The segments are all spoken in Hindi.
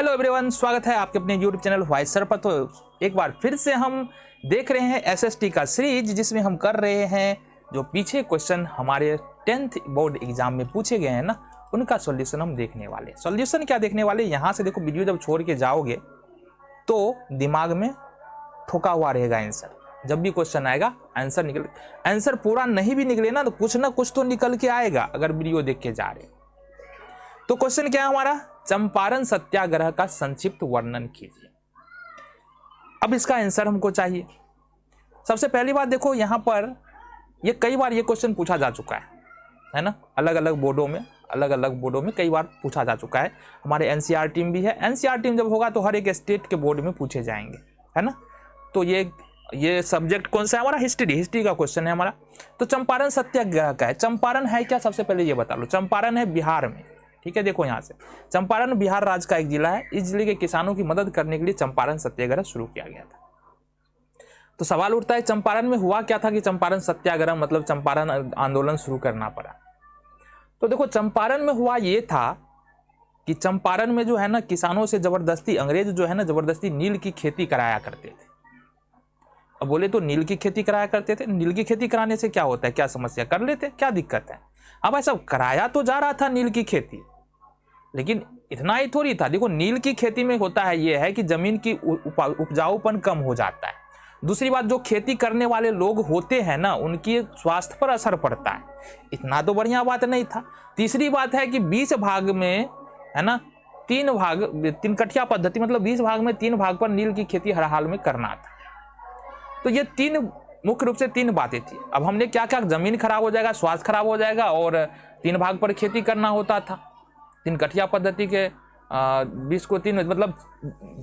हेलो एवरीवन, स्वागत है आपके अपने यूट्यूब चैनल वॉइस सर पर। तो एक बार फिर से हम देख रहे हैं एसएसटी का सीरीज, जिसमें हम कर रहे हैं जो पीछे क्वेश्चन हमारे 10th बोर्ड एग्जाम में पूछे गए हैं ना, उनका सॉल्यूशन हम देखने वाले। सॉल्यूशन क्या देखने वाले, यहाँ से देखो वीडियो जब छोड़ के जाओगे तो दिमाग में ठोका हुआ रहेगा आंसर। जब भी क्वेश्चन आएगा आंसर पूरा नहीं भी निकले ना कुछ तो निकल के आएगा अगर वीडियो देख के जा रहे। तो क्वेश्चन क्या है हमारा, चंपारण सत्याग्रह का संक्षिप्त वर्णन कीजिए। अब इसका आंसर हमको चाहिए। सबसे पहली बात देखो, यहाँ पर ये कई बार ये क्वेश्चन पूछा जा चुका है ना, अलग अलग बोर्डों में कई बार पूछा जा चुका है। हमारे एनसीआर टीम भी है, एनसीआर टीम जब होगा तो हर एक स्टेट के बोर्ड में पूछे जाएंगे, है ना। तो ये सब्जेक्ट कौन सा है हमारा, हिस्ट्री का क्वेश्चन है हमारा। तो चंपारण सत्याग्रह का है, चंपारण है क्या, सबसे पहले ये बता लो। चंपारण है बिहार में, ठीक है। देखो यहाँ से चंपारण बिहार राज्य का एक जिला है। इस जिले के किसानों की मदद करने के लिए चंपारण सत्याग्रह शुरू किया गया था। तो सवाल उठता है चंपारण में हुआ क्या था कि चंपारण सत्याग्रह मतलब चंपारण आंदोलन शुरू करना पड़ा। तो देखो चंपारण में हुआ ये था कि चंपारण में जो है ना किसानों से जबरदस्ती अंग्रेज जो है ना जबरदस्ती नील की खेती कराया करते थे। अब बोले तो नील की खेती कराया करते थे, नील की खेती कराने से क्या होता है, क्या समस्या, कर लेते, क्या दिक्कत है। अब ऐसा कराया तो जा रहा था नील की खेती, लेकिन इतना ही थोड़ी था। देखो नील की खेती में होता है ये है कि जमीन की उपजाऊपन कम हो जाता है। दूसरी बात, जो खेती करने वाले लोग होते हैं ना उनकी स्वास्थ्य पर असर पड़ता है। इतना तो बढ़िया बात नहीं था। तीसरी बात है कि 20 भाग में है ना 3 कठिया पद्धति मतलब 20 भाग में 3 भाग पर नील की खेती हर हाल में करना था। तो ये मुख्य रूप से 3 बातें थी। अब हमने क्या क्या, जमीन खराब हो जाएगा, स्वास्थ्य खराब हो जाएगा और 3 भाग पर खेती करना होता था। 3 कठिया पद्धति के 20 को 3 मतलब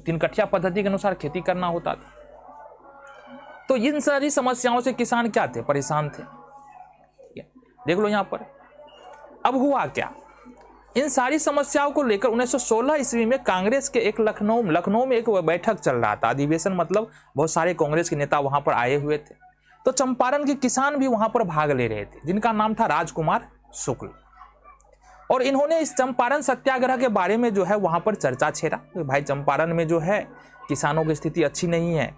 3 कठिया पद्धति के अनुसार खेती करना होता था। तो इन सारी समस्याओं से किसान क्या थे, परेशान थे। देख लो यहाँ पर। अब हुआ क्या, इन सारी समस्याओं को लेकर 1916 ईस्वी में कांग्रेस के एक लखनऊ में एक बैठक चल रहा था। अधिवेशन मतलब बहुत सारे कांग्रेस के नेता वहां पर आए हुए थे। तो चंपारण के किसान भी वहां पर भाग ले रहे थे, जिनका नाम था राजकुमार शुक्ल। और इन्होंने इस चंपारण सत्याग्रह के बारे में जो है वहां पर चर्चा छेड़ा। तो भाई चंपारण में जो है किसानों की स्थिति अच्छी नहीं है,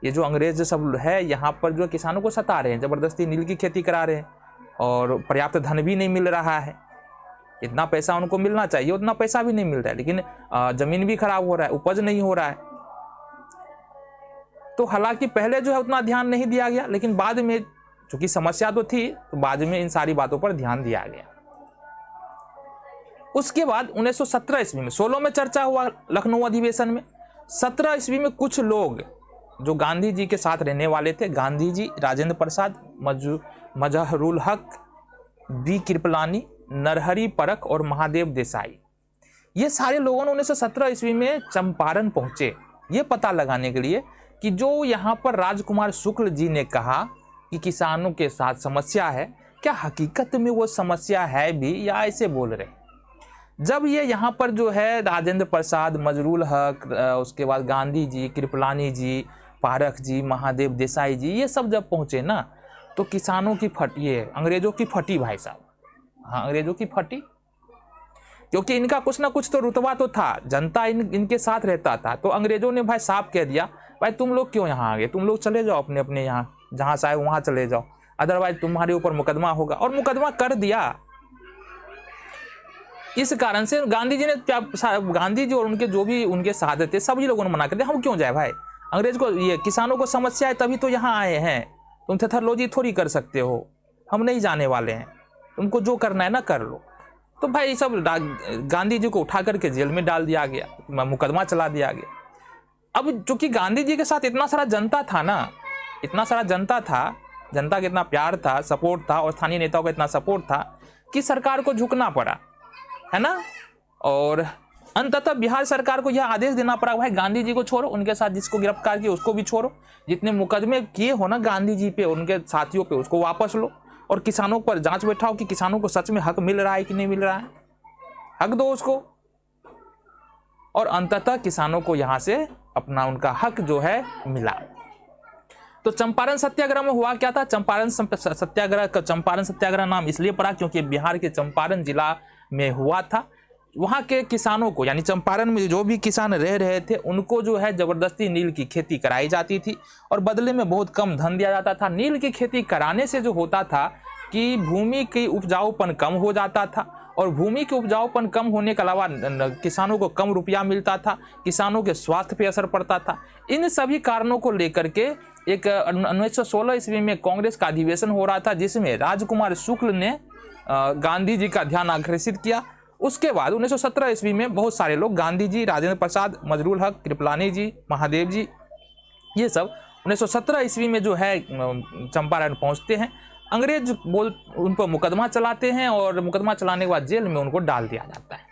ये जो अंग्रेज सब है यहाँ पर जो किसानों को सता रहे हैं, जबरदस्ती नील की खेती करा रहे हैं और पर्याप्त धन भी नहीं मिल रहा है। इतना पैसा उनको मिलना चाहिए उतना पैसा भी नहीं मिल रहा है, लेकिन जमीन भी खराब हो रहा है, उपज नहीं हो रहा है। तो हालांकि पहले जो है उतना ध्यान नहीं दिया गया, लेकिन बाद में चूंकि समस्या तो थी तो बाद में इन सारी बातों पर ध्यान दिया गया। उसके बाद 1917 ईस्वी में 16 में चर्चा हुआ लखनऊ अधिवेशन में। 17 ईस्वी में कुछ लोग जो गांधी जी के साथ रहने वाले थे, गांधी जी, राजेंद्र प्रसाद, मजहरुल हक, बी कृपलानी, नरहरि परख और महादेव देसाई, ये सारे लोगों ने 1917 ईस्वी में चंपारण पहुंचे ये पता लगाने के लिए कि जो यहाँ पर राजकुमार शुक्ल जी ने कहा कि किसानों के साथ समस्या है, क्या हकीकत में वो समस्या है भी या ऐसे बोल रहे हैं। जब ये यहाँ पर जो है राजेंद्र प्रसाद, मजरूल हक, उसके बाद गांधी जी, कृपलानी जी, पारख जी, महादेव देसाई जी, ये सब जब पहुंचे ना तो किसानों की ये अंग्रेजों की फटी भाई साहब। हाँ, अंग्रेजों की फटी, क्योंकि इनका कुछ ना कुछ तो रुतबा तो था, जनता इनके साथ रहता था। तो अंग्रेजों ने भाई साफ कह दिया, भाई तुम लोग क्यों यहाँ आ गए, तुम लोग चले जाओ अपने अपने यहाँ, जहाँ से आए वहाँ चले जाओ, अदरवाइज तुम्हारे ऊपर मुकदमा होगा। और मुकदमा कर दिया। इस कारण से गांधी जी और उनके जो भी उनके साथ थे सभी लोगों ने मना कर दिया, हम क्यों जाए भाई, अंग्रेज को ये किसानों को समस्या है तभी तो यहाँ आए हैं, तुम थेथरलोजी थोड़ी कर सकते हो, हम नहीं जाने वाले हैं, तुमको जो करना है ना कर लो। तो भाई सब गांधी जी को उठा करके जेल में डाल दिया गया, मुकदमा चला दिया गया। अब चूंकि गांधी जी के साथ इतना सारा जनता था ना, इतना सारा जनता था, जनता का इतना प्यार था, सपोर्ट था और स्थानीय नेताओं का इतना सपोर्ट था कि सरकार को झुकना पड़ा, है ना। और अंततः बिहार सरकार को यह आदेश देना पड़ा, भाई गांधी जी को छोड़ो, उनके साथ जिसको गिरफ्तार किया उसको भी छोड़ो, जितने मुकदमे किए हो ना गांधी जी पे उनके साथियों पे उसको वापस लो, और किसानों पर जांच बैठाओ कि किसानों को सच में हक मिल रहा है कि नहीं मिल रहा है, हक दो उसको। और अंततः किसानों को यहां से अपना उनका हक जो है मिला। तो चंपारण सत्याग्रह में हुआ क्या था, चंपारण सत्याग्रह नाम इसलिए पड़ा क्योंकि बिहार के चंपारण जिला में हुआ था। वहाँ के किसानों को, यानी चंपारण में जो भी किसान रह रहे थे, उनको जो है जबरदस्ती नील की खेती कराई जाती थी और बदले में बहुत कम धन दिया जाता था। नील की खेती कराने से जो होता था कि भूमि की उपजाऊपन कम हो जाता था और भूमि के उपजाऊपन कम होने के अलावा किसानों को कम रुपया मिलता था, किसानों के स्वास्थ्य पे असर पड़ता था। इन सभी कारणों को लेकर के एक 1916 ईस्वी में कांग्रेस का अधिवेशन हो रहा था, जिसमें राजकुमार शुक्ल ने गांधी जी का ध्यान आकर्षित किया। उसके बाद 1917 ईस्वी में बहुत सारे लोग, गांधी जी, राजेंद्र प्रसाद, मजरूल हक, कृपलानी जी, महादेव जी, ये सब 1917 ईस्वी में जो है चंपारण पहुंचते हैं। अंग्रेज उन पर मुकदमा चलाते हैं और मुकदमा चलाने के बाद जेल में उनको डाल दिया जाता है।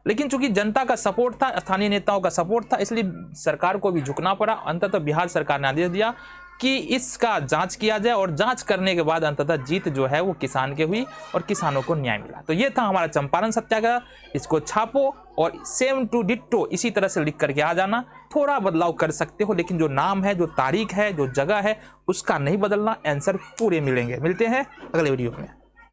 लेकिन चूंकि जनता का सपोर्ट था, स्थानीय नेताओं का सपोर्ट था, इसलिए सरकार को भी झुकना पड़ा। अंततः बिहार सरकार ने आदेश दिया कि इसका जांच किया जाए और जांच करने के बाद अंततः जीत जो है वो किसान के हुई और किसानों को न्याय मिला। तो ये था हमारा चंपारण सत्याग्रह। इसको छापो और सेम टू डिट्टो इसी तरह से लिख करके आ जाना। थोड़ा बदलाव कर सकते हो, लेकिन जो नाम है, जो तारीख है, जो जगह है, उसका नहीं बदलना। आंसर पूरे मिलेंगे। मिलते हैं अगले वीडियो में।